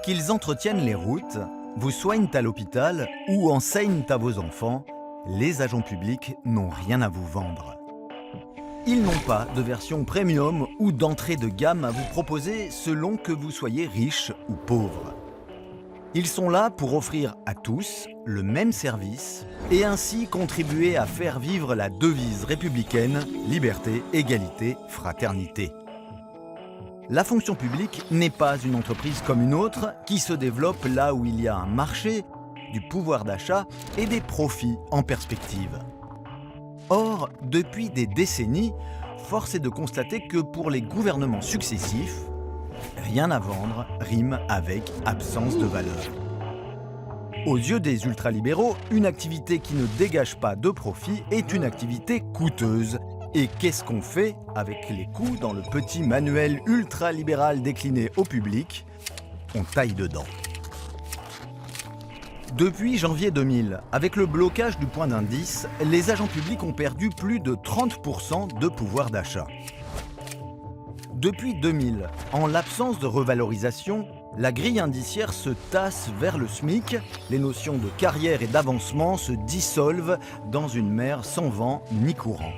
Qu'ils entretiennent les routes, vous soignent à l'hôpital ou enseignent à vos enfants, les agents publics n'ont rien à vous vendre. Ils n'ont pas de version premium ou d'entrée de gamme à vous proposer selon que vous soyez riche ou pauvre. Ils sont là pour offrir à tous le même service et ainsi contribuer à faire vivre la devise républicaine « Liberté, égalité, fraternité ». La fonction publique n'est pas une entreprise comme une autre qui se développe là où il y a un marché, du pouvoir d'achat et des profits en perspective. Or, depuis des décennies, force est de constater que pour les gouvernements successifs, rien à vendre rime avec absence de valeur. Aux yeux des ultralibéraux, une activité qui ne dégage pas de profit est une activité coûteuse. Et qu'est-ce qu'on fait avec les coûts dans le petit manuel ultralibéral décliné au public? On taille dedans. Depuis janvier 2000, avec le blocage du point d'indice, les agents publics ont perdu plus de 30% de pouvoir d'achat. Depuis 2000, en l'absence de revalorisation, la grille indiciaire se tasse vers le SMIC, les notions de carrière et d'avancement se dissolvent dans une mer sans vent ni courant.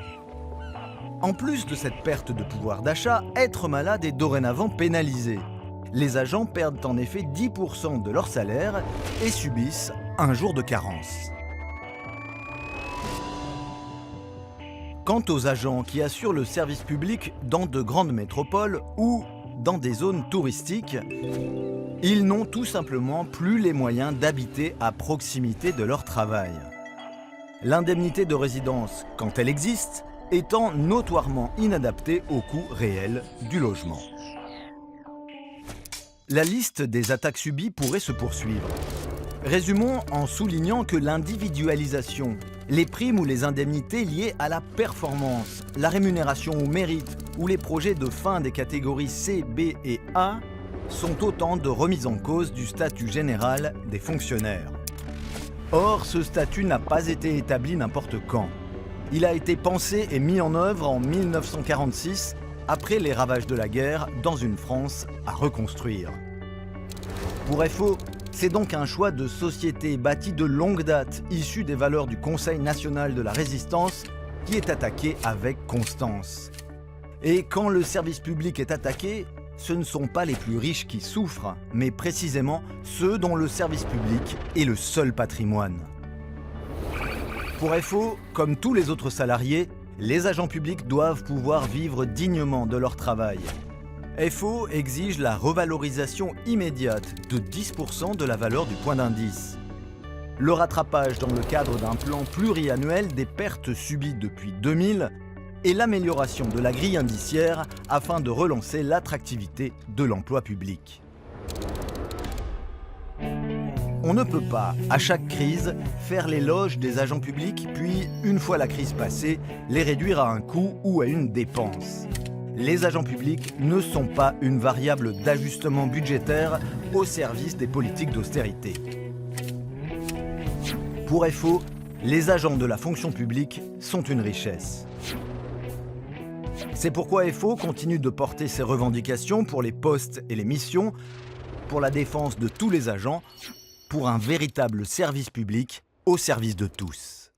En plus de cette perte de pouvoir d'achat, être malade est dorénavant pénalisé. Les agents perdent en effet 10% de leur salaire et subissent un jour de carence. Quant aux agents qui assurent le service public dans de grandes métropoles ou dans des zones touristiques, ils n'ont tout simplement plus les moyens d'habiter à proximité de leur travail. L'indemnité de résidence, quand elle existe, étant notoirement inadaptée au coût réel du logement. La liste des attaques subies pourrait se poursuivre. Résumons en soulignant que l'individualisation, les primes ou les indemnités liées à la performance, la rémunération au mérite ou les projets de fin des catégories C, B et A sont autant de remises en cause du statut général des fonctionnaires. Or, ce statut n'a pas été établi n'importe quand. Il a été pensé et mis en œuvre en 1946, après les ravages de la guerre, dans une France à reconstruire. Pour FO, c'est donc un choix de société bâti de longue date, issu des valeurs du Conseil national de la résistance, qui est attaqué avec constance. Et quand le service public est attaqué, ce ne sont pas les plus riches qui souffrent, mais précisément ceux dont le service public est le seul patrimoine. Pour FO, comme tous les autres salariés, les agents publics doivent pouvoir vivre dignement de leur travail. FO exige la revalorisation immédiate de 10% de la valeur du point d'indice. Le rattrapage dans le cadre d'un plan pluriannuel des pertes subies depuis 2000 et l'amélioration de la grille indiciaire afin de relancer l'attractivité de l'emploi public. On ne peut pas, à chaque crise, faire l'éloge des agents publics, puis, une fois la crise passée, les réduire à un coût ou à une dépense. Les agents publics ne sont pas une variable d'ajustement budgétaire au service des politiques d'austérité. Pour FO, les agents de la fonction publique sont une richesse. C'est pourquoi FO continue de porter ses revendications pour les postes et les missions, pour la défense de tous les agents, pour un véritable service public au service de tous.